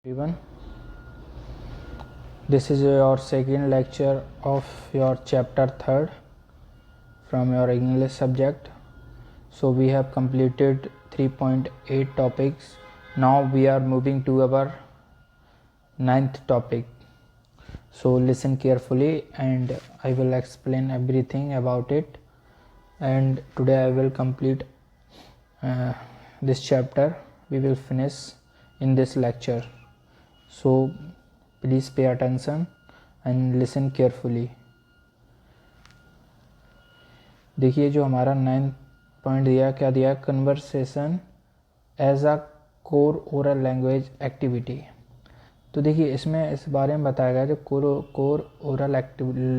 Everyone, this is your second lecture of your chapter 3rd from your English subject. So we have completed 3.8 topics. Now we are moving to our 9th topic. So listen carefully and I will explain everything about it, and today I will complete this chapter. We will finish in this lecture. So please pay attention and listen carefully. देखिए जो हमारा 9th point दिया, क्या दिया? Conversation as a core oral language activity. तो देखिए इसमें इस बारे में बताया गया जो कोर ओरल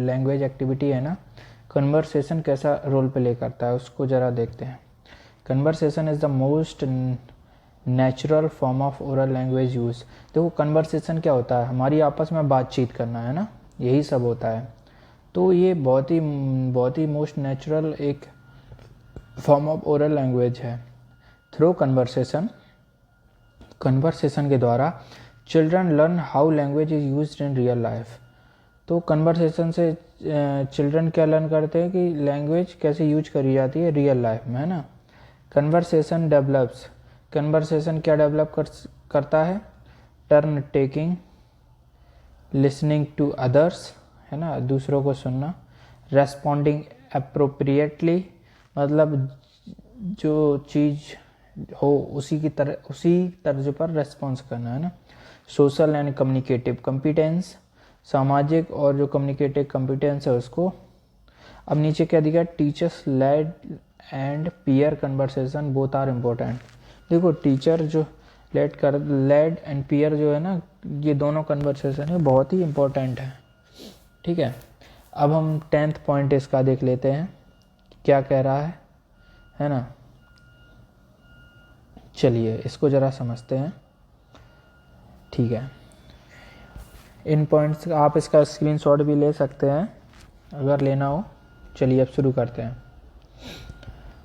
लैंग्वेज एक्टिविटी है ना, कन्वर्सेशन कैसा रोल प्ले करता है उसको ज़रा देखते हैं। Conversation is the most natural form of oral language use. देखो कन्वर्सेशन क्या होता है, हमारी आपस में बातचीत करना है ना, यही सब होता है। तो ये बहुत ही मोस्ट नेचुरल एक फॉर्म ऑफ ओरल लैंग्वेज है। थ्रू कन्वर्सेशन के द्वारा children learn how language is used in real life. तो कन्वर्सेशन से चिल्ड्रन क्या लर्न करते हैं कि लैंग्वेज कैसे यूज करी जाती है रियल लाइफ में, है ना। कन्वर्सेशन डेवलप्स, कन्वर्सेशन क्या डेवलप करता है? Turn taking, listening to others, है ना, दूसरों को सुनना। रेस्पॉन्डिंग अप्रोप्रिएटली, मतलब जो चीज़ हो उसी तर्ज पर रेस्पॉन्स करना, है ना। सोशल एंड कम्युनिकेटिव कॉम्पिटेंस, सामाजिक और जो कम्युनिकेटिव कॉम्पिटेंस है उसको। अब नीचे क्या दिया? Teachers led and peer conversation both are important. देखो टीचर जो लेड एंड पीयर जो है ना, ये दोनों कन्वर्सेशन है बहुत ही इम्पोर्टेंट है, ठीक है। अब हम 10th पॉइंट इसका देख लेते हैं क्या कह रहा है ना। चलिए इसको ज़रा समझते हैं, ठीक है। इन पॉइंट्स आप इसका स्क्रीनशॉट भी ले सकते हैं अगर लेना हो। चलिए अब शुरू करते हैं।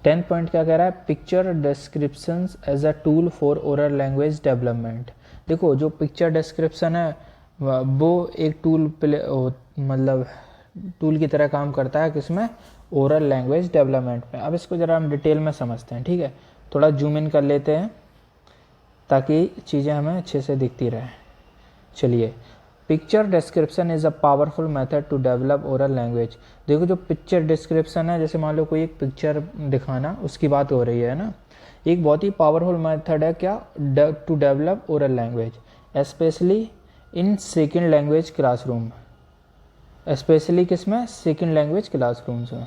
10th पॉइंट क्या कह रहा है? Picture descriptions as a tool for oral language development. देखो जो पिक्चर डिस्क्रिप्शन है वो एक मतलब टूल की तरह काम करता है किसमें? ओरल लैंग्वेज डेवलपमेंट में। अब इसको ज़रा हम डिटेल में समझते हैं, ठीक है। थोड़ा जूम इन कर लेते हैं ताकि चीज़ें हमें अच्छे से दिखती रहें। चलिए, picture description is a powerful method to develop oral language. देखो जो पिक्चर डिस्क्रिप्शन है, जैसे मान लो कोई एक पिक्चर दिखाना, उसकी बात हो रही है ना, एक बहुत ही पावरफुल मेथड है क्या? To develop oral language, specially in second language classroom. Specially किसमें? सेकेंड लैंग्वेज क्लासरूम्स में।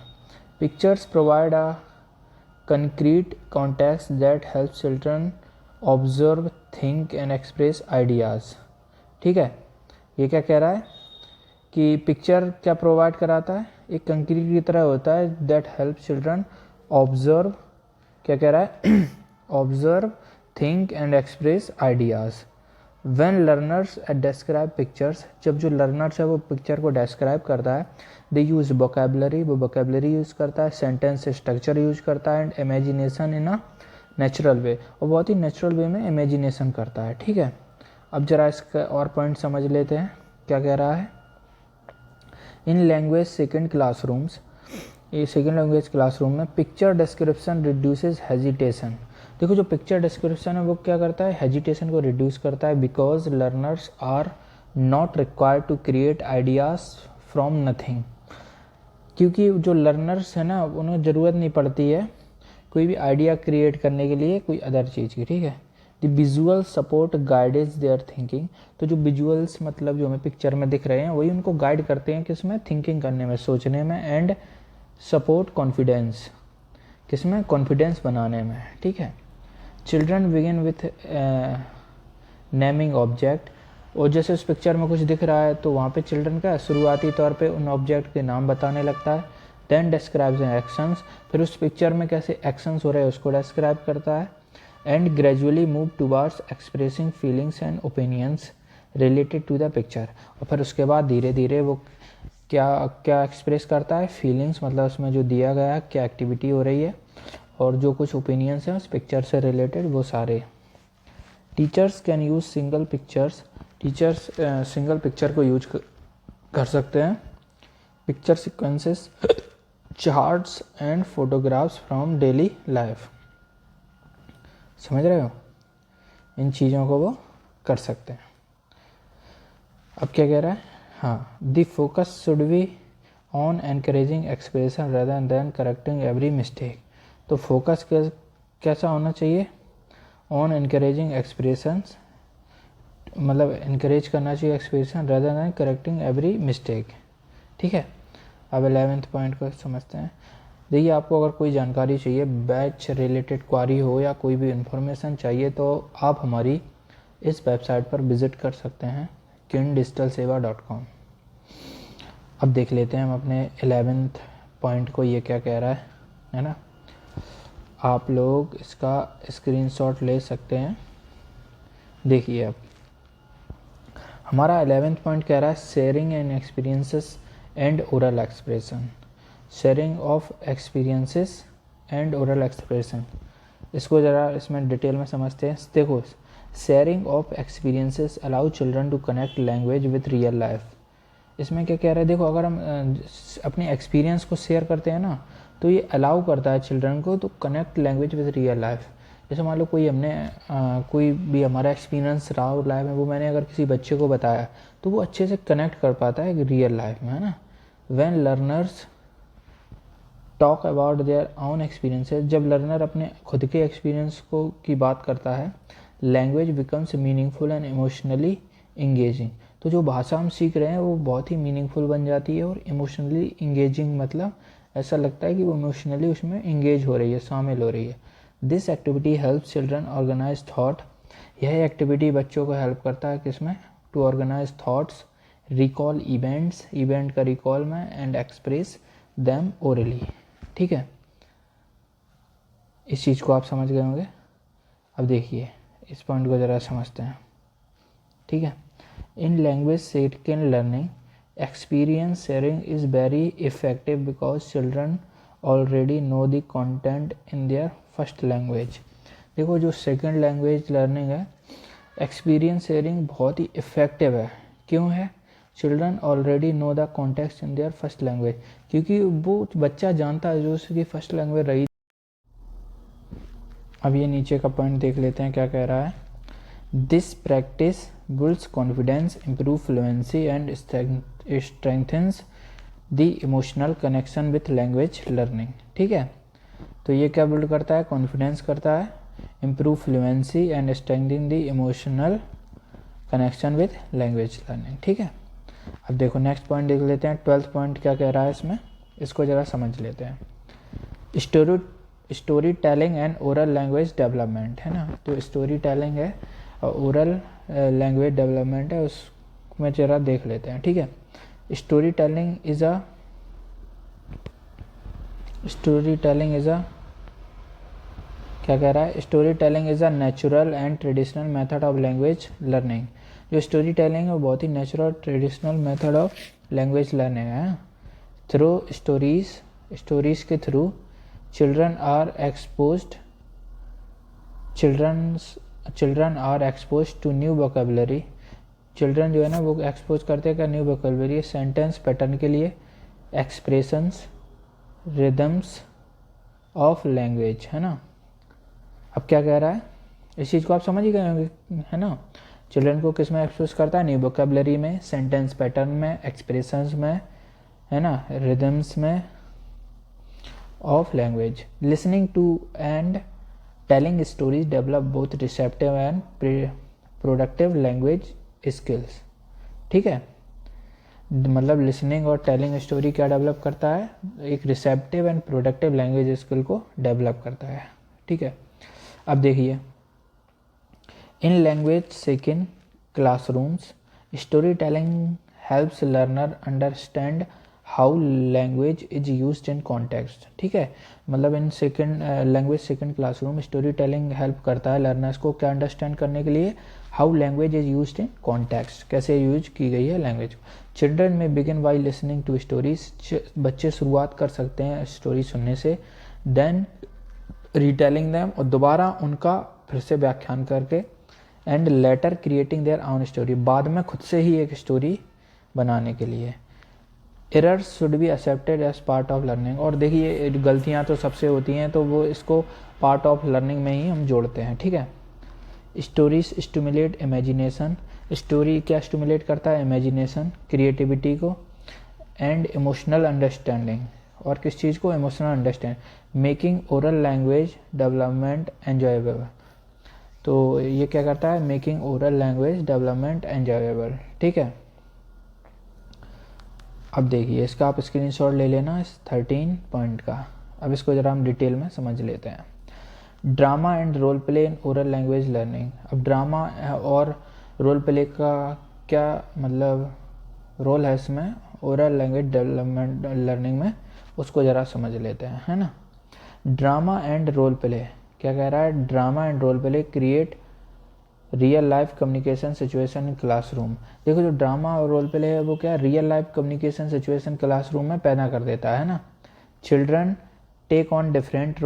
Pictures provide a concrete context that help children observe, think and express ideas, ठीक है। ये क्या कह रहा है कि पिक्चर क्या प्रोवाइड कराता है? एक कंक्रीट की तरह होता है दैट हेल्प चिल्ड्रन ऑब्जर्व, क्या कह रहा है? Observe, think and express ideas. When learners describe pictures, जब जो लर्नर्स है वो पिक्चर को डिस्क्राइब करता है, दे यूज़ वोकेबलरी, वो वोकेबलरी यूज़ करता है, सेंटेंस स्ट्रक्चर यूज करता है, and imagination in a natural way, और बहुत ही नेचुरल वे में इमेजिनेशन करता है, ठीक है। अब जरा इसका और पॉइंट समझ लेते हैं क्या कह रहा है। इन लैंग्वेज सेकेंड क्लासरूम्स, ये सेकेंड लैंग्वेज क्लासरूम में पिक्चर डिस्क्रिप्शन रिड्यूसेस हेजिटेशन। देखो जो पिक्चर डिस्क्रिप्शन है वो क्या करता है? हेजिटेशन को रिड्यूस करता है, because learners are not required to create ideas from nothing. क्योंकि जो लर्नर्स है ना, उन्हें ज़रूरत नहीं पड़ती है कोई भी आइडिया क्रिएट करने के लिए कोई अदर चीज़ की, ठीक है। The visual support guides their thinking. तो जो विजुअल्स मतलब जो हमें पिक्चर में दिख रहे हैं वही उनको गाइड करते हैं किसमें? थिंकिंग करने में, सोचने में, एंड सपोर्ट कॉन्फिडेंस, किसमें? कॉन्फिडेंस बनाने में, ठीक है। Children begin with naming object, और जैसे उस पिक्चर में कुछ दिख रहा है तो वहाँ पे चिल्ड्रन का शुरुआती तौर पे उन ऑब्जेक्ट के नाम बताने लगता है। देन डिस्क्राइब्स एक्शंस, फिर उस पिक्चर में कैसे एक्शंस हो रहे हैं उसको डिस्क्राइब करता है। And gradually move towards expressing feelings and opinions related to the picture, और फिर उसके बाद धीरे धीरे वो क्या एक्सप्रेस करता है? फीलिंग्स, मतलब उसमें जो दिया गया है क्या एक्टिविटी हो रही है, और जो कुछ ओपिनियंस हैं उस पिक्चर से रिलेटेड वो सारे, teachers can use single pictures, teachers single picture को यूज कर सकते हैं। Picture sequences, charts and photographs from daily life, समझ रहे हो, इन चीज़ों को वो कर सकते हैं। अब क्या कह रहा है, हाँ, the focus should be on encouraging expression rather than correcting every mistake. तो फोकस कैसा होना चाहिए, ऑन एनकरेजिंग एक्सप्रेशंस, मतलब इनकरेज करना चाहिए expression rather than correcting every mistake. ठीक है, अब 11th पॉइंट को समझते हैं। देखिए, आपको अगर कोई जानकारी चाहिए, बैच रिलेटेड क्वारी हो या कोई भी इंफॉर्मेशन चाहिए, तो आप हमारी इस वेबसाइट पर विजिट कर सकते हैं kindigitalseva.com। अब देख लेते हैं हम अपने 11th पॉइंट को, ये क्या कह रहा है ना। आप लोग इसका स्क्रीनशॉट ले सकते हैं। देखिए, अब हमारा 11th पॉइंट कह रहा है sharing and experiences and oral expression, sharing of experiences and oral expression. इसको ज़रा इसमें डिटेल में समझते हैं। देखो, sharing of experiences allow children to connect language with real life. इसमें क्या कह रहा है, देखो, अगर हम अपने एक्सपीरियंस को शेयर करते हैं ना, तो ये अलाउ करता है चिल्ड्रन को to connect language with real life. जैसे मान लो कोई कोई भी हमारा एक्सपीरियंस रहा हो लाइफ में, वो मैंने अगर किसी बच्चे को बताया, तो वो अच्छे से कनेक्ट कर पाता है रियल लाइफ में, है ना। When learners talk about their own experiences, जब लर्नर अपने खुद के एक्सपीरियंस को की बात करता है, language becomes meaningful and emotionally engaging. तो जो भाषा हम सीख रहे हैं वो बहुत ही मीनिंगफुल बन जाती है और इमोशनली इंगेजिंग, मतलब ऐसा लगता है कि वो इमोशनली उसमें इंगेज हो रही है, शामिल हो रही है। This activity helps children organise thought, यह एक्टिविटी बच्चों को हेल्प करता है किसमें, to organise thoughts, recall events, event का रिकॉल में, एंड एक्सप्रेस देम ओरली। ठीक है, इस चीज़ को आप समझ गए होंगे। अब देखिए, इस पॉइंट को ज़रा समझते हैं। ठीक है, इन language second learning experience sharing is very effective because children already know the content in their first language. देखो, जो सेकंड लैंग्वेज लर्निंग है, एक्सपीरियंस शेयरिंग बहुत ही इफेक्टिव है। क्यों है, children already know the context in their first language, क्योंकि वो बच्चा जानता है जो उसकी फर्स्ट लैंग्वेज रही। अब ये नीचे का पॉइंट देख लेते हैं, क्या कह रहा है। This practice builds confidence, improve fluency and strengthens the emotional connection with language learning. ठीक है, तो ये क्या बिल्ड करता है, कॉन्फिडेंस करता है, improve fluency and strengthening the emotional connection with language learning. ठीक है, अब देखो नेक्स्ट पॉइंट देख लेते हैं। 12th पॉइंट क्या कह रहा है इसमें, इसको ज़रा समझ लेते हैं। Story telling and oral language development, है ना। तो स्टोरी टेलिंग है और ओरल लैंग्वेज डेवलपमेंट है, उसमें ज़रा देख लेते हैं। ठीक है, स्टोरी टेलिंग इज़ अ क्या कह रहा है, story telling is a natural and traditional method of language learning. जो स्टोरी टेलिंग है वो बहुत ही natural traditional method of language learning है। थ्रू स्टोरीज के through children are expose to new vocabulary. Children जो है ना वो एक्सपोज करते हैं क्या, न्यू वोकेबलरी, सेंटेंस पैटर्न के लिए, एक्सप्रेशंस, रिदम्स ऑफ लैंग्वेज, है ना। अब क्या कह रहा है, इस चीज़ को आप समझ ही गए होंगे, है ना। चिल्ड्रन को किस में एक्सप्रेस करता है, न्यू वोकेबलरी में, सेंटेंस पैटर्न में, एक्सप्रेशंस में, है ना, रिदम्स में of language. Listening to and telling stories develop both receptive and productive language skills. ठीक है, मतलब लिसनिंग और टेलिंग स्टोरी क्या डेवलप करता है, एक receptive and productive language skill को डेवलप करता है। ठीक है, अब देखिए, in language second classrooms story telling helps learner understand how language is used in context. ठीक है, मतलब in language second classroom story telling help करता है लर्नर्स को क्या अंडरस्टैंड करने के लिए, how language is used in context, कैसे यूज की गई है language. Children may begin by listening to stories, बच्चे शुरुआत कर सकते हैं स्टोरी सुनने से, देन रीटेलिंग दैम, और दोबारा उनका फिर से व्याख्यान करके, and later creating their own story, बाद में खुद से ही एक स्टोरी बनाने के लिए। Errors should be accepted as part of learning, और देखिए गलतियाँ तो सबसे होती हैं तो वो इसको पार्ट ऑफ लर्निंग में ही हम जोड़ते हैं, ठीक है। स्टोरीज स्टिमुलेट इमेजिनेशन, स्टोरी क्या स्टिमुलेट करता है, इमेजिनेशन, क्रिएटिविटी को, एंड इमोशनल अंडरस्टैंडिंग, और किस चीज़ को, emotional understand, making oral language development enjoyable, तो ये क्या करता है, making oral language development enjoyable, ठीक है। अब देखिए इसका आप स्क्रीनशॉट ले लेना इस 13 पॉइंट का। अब इसको ज़रा हम डिटेल में समझ लेते हैं। Drama and role play in oral language learning, अब ड्रामा और रोल प्ले का क्या मतलब रोल है इसमें ओरल लैंग्वेज डेवलपमेंट लर्निंग में, उसको ज़रा समझ लेते हैं, है ना। ड्रामा एंड रोल प्ले क्या कह रहा है, drama and role play create real life communication situation in classroom. देखो जो ड्रामा और रोल प्ले है वो क्या real life communication situation classroom में पैदा कर देता है ना। Children take on different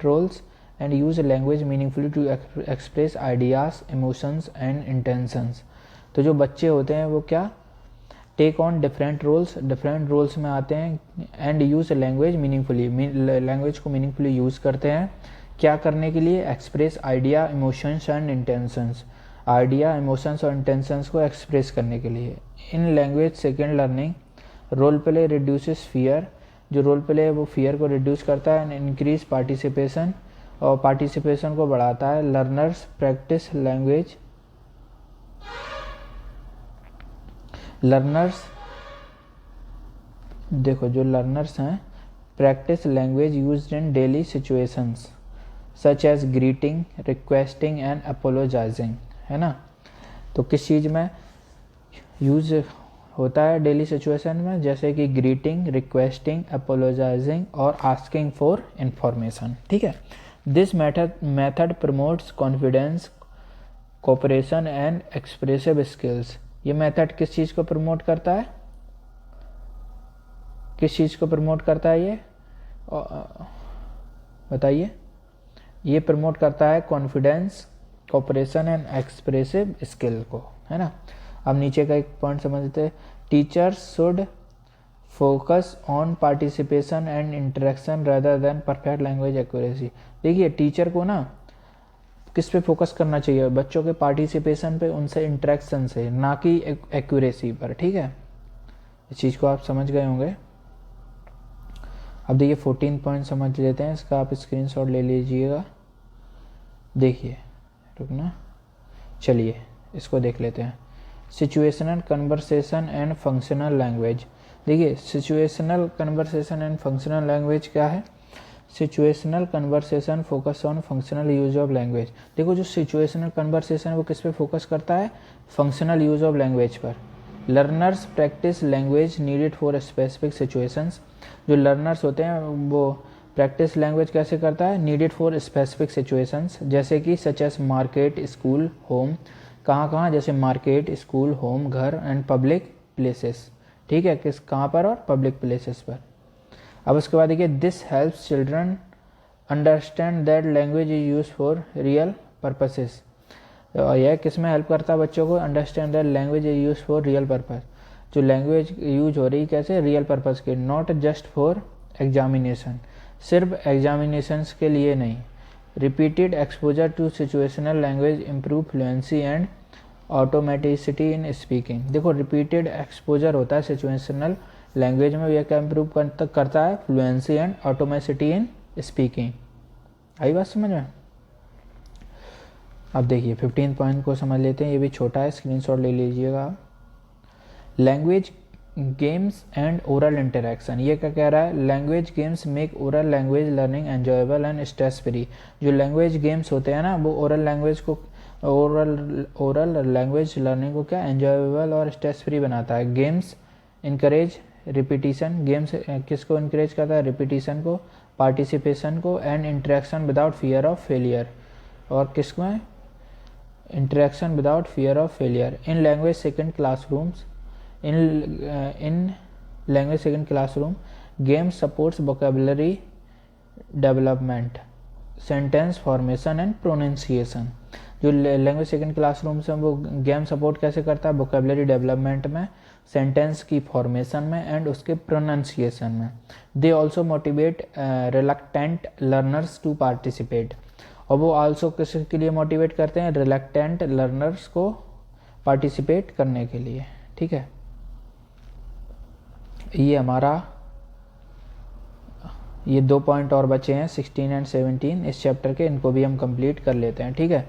roles and use language meaningfully to express ideas, emotions and intentions. तो जो बच्चे होते हैं वो क्या टेक ऑन डिफरेंट रोल्स में आते हैं and use language meaningfully, language को मीनिंगफुली यूज़ करते हैं, क्या करने के लिए, express idea, emotions and intentions, idea, emotions और इंटेंशंस को एक्सप्रेस करने के लिए। In language second learning role play reduces fear, जो रोल प्ले है वो फियर को रिड्यूस करता है एंड इंक्रीज पार्टिसिपेशन, और पार्टिसिपेशन को बढ़ाता है। लर्नर्स प्रैक्टिस लैंग्वेज, लर्नर्स देखो जो लर्नर्स हैं practice language used in daily situations such as greeting, requesting and apologising, है ना। तो किस चीज़ में यूज होता है डेली सिचुएशन में, जैसे कि ग्रीटिंग, रिक्वेस्टिंग, अपोलोजाइजिंग और आस्किंग फॉर इंफॉर्मेशन, ठीक है। This method promotes confidence, cooperation and expressive skills. ये मेथड किस चीज़ को प्रमोट करता है, किस चीज़ को प्रमोट करता है ये बताइए। ये प्रमोट करता है confidence, cooperation and expressive skill को, है ना। अब नीचे का एक पॉइंट समझते हैं। Teachers should focus on participation and interaction rather than perfect language accuracy. देखिए टीचर को ना किस पे फोकस करना चाहिए, बच्चों के पार्टिसिपेशन पे, उनसे इंटरेक्शन से, ना कि एक्यूरेसी पर, ठीक है। इस चीज़ को आप समझ गए होंगे। अब देखिए 14 पॉइंट समझ लेते हैं, इसका आप स्क्रीनशॉट ले लीजिएगा। देखिए रुकना, चलिए इसको देख लेते हैं। Situational conversation and functional language. देखिए situational conversation and functional language क्या है। Situational conversation focus on functional use of language. देखो जो सिचुएशनल कन्वर्सेशन वो किस पे फोकस करता है, फंक्शनल यूज ऑफ लैंग्वेज पर। Learners practice language needed for specific situations. जो लर्नर्स होते हैं वो प्रैक्टिस लैंग्वेज कैसे करता है, नीडेड फॉर स्पेसिफिक सिचुएशंस, जैसे कि such as market, school, home. कहाँ कहाँ, जैसे मार्केट, स्कूल, होम, घर एंड पब्लिक प्लेसेस, ठीक है, किस कहाँ पर, और पब्लिक प्लेसेस पर। अब उसके बाद देखिए this helps children understand that language is use for real purposes. यह किस में हेल्प करता है बच्चों को, understand that language is use for real purpose. जो लैंग्वेज यूज हो रही कैसे, रियल पर्पस के, नॉट जस्ट फॉर एग्जामिनेशन, सिर्फ एग्जामिनेशंस के लिए नहीं। Repeated exposure to situational language improve fluency and automaticity in speaking. देखो रिपीटेड एक्सपोजर होता है सिचुएशनल लैंग्वेज में, यह क्या इम्प्रूव करता है, fluency and automaticity in speaking. आई बात समझ में। अब देखिए 15 पॉइंट को समझ लेते हैं, ये भी छोटा है, स्क्रीनशॉट ले लीजिएगा। Language games and oral interaction. ये क्या कह रहा है, language games make oral language learning enjoyable and stress free. जो लैंग्वेज गेम्स होते हैं ना वो ओरल लैंग्वेज लर्निंग को क्या एंजॉयबल और स्ट्रेस फ्री बनाता है। गेम्स इनकरेज रिपीटिशन, गेम्स किसको इनकरेज करता है, रिपीटिशन को, पार्टिसिपेशन को and interaction without fear of failure, और किसमें interaction without fear of failure. In language second classrooms, in language second classroom game supports vocabulary development, sentence formation and pronunciation। जो language second classroom से वो game support कैसे करता है, vocabulary development में, sentence की फॉर्मेशन में एंड उसके प्रोनाउंसिएशन में। They also motivate reluctant learners to participate, और वो आल्सो किसके लिए मोटिवेट करते हैं, रिलक्टेंट लर्नर्स को पार्टिसिपेट करने के लिए। ठीक है, ये हमारा ये 2 पॉइंट और बचे हैं 16 एंड 17 इस चैप्टर के, इनको भी हम कंप्लीट कर लेते हैं। ठीक है,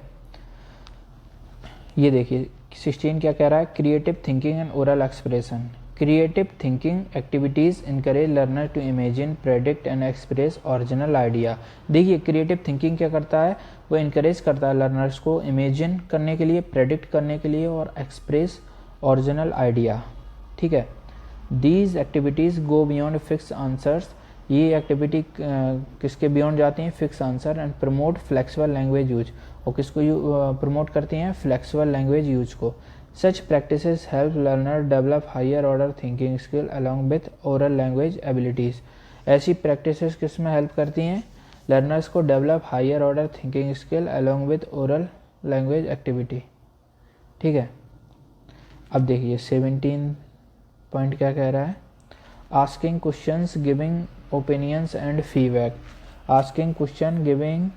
ये देखिए 16 क्या कह रहा है, creative thinking and oral expression. Creative thinking activities encourage learner to imagine, predict and express original idea. देखिए क्रिएटिव थिंकिंग क्या करता है, वो इनकरेज करता है लर्नर्स को इमेजिन करने के लिए, प्रेडिक्ट करने के लिए और एक्सप्रेस ओरिजिनल आइडिया। ठीक है, these activities go beyond fix answers, ये एक्टिविटी किसके बियॉन्ड जाती हैं, fix answer, and promote flexible language use, और किसको प्रमोट करती हैं, फ्लेक्सिबल लैंग्वेज यूज को। Such practices help learner develop higher order thinking skill along with oral language abilities. ऐसी प्रैक्टिसेस किस में हेल्प करती हैं, लर्नर्स को develop higher order thinking skill along with oral language activity. ठीक है, अब देखिए 17 पॉइंट क्या कह रहा है, asking questions, giving opinions and feedback. Asking question, giving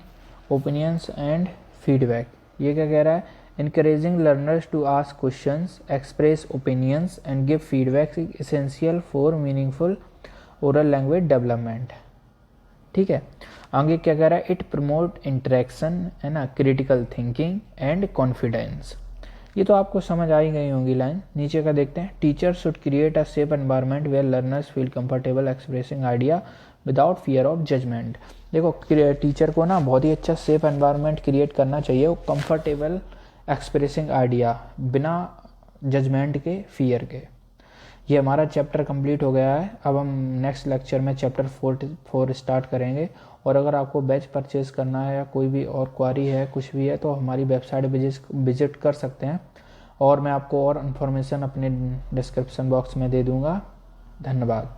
opinions and feedback, ये क्या कह रहा है, encouraging learners to ask questions, express opinions and give feedback is essential for meaningful oral language development। ठीक है, आगे क्या कह रहा है, इट प्रमोट इंटरेक्शन है ना, क्रिटिकल थिंकिंग एंड कॉन्फिडेंस। ये तो आपको समझ आ ही गई होंगी लाइन। नीचे का देखते हैं, teacher should create a safe environment where learners feel comfortable expressing idea without fear of judgement. देखो टीचर को ना बहुत ही अच्छा सेफ एनवायरनमेंट क्रिएट करना चाहिए, वो कंफर्टेबल एक्सप्रेसिंग आइडिया, बिना जजमेंट के, फियर के। ये हमारा चैप्टर कंप्लीट हो गया है। अब हम नेक्स्ट लेक्चर में चैप्टर 4 स्टार्ट करेंगे। और अगर आपको बैच परचेज करना है या कोई भी और क्वारी है, कुछ भी है, तो हमारी वेबसाइट विजिट कर सकते हैं, और मैं आपको और इन्फॉर्मेशन अपने डिस्क्रिप्शन बॉक्स में दे दूँगा। धन्यवाद।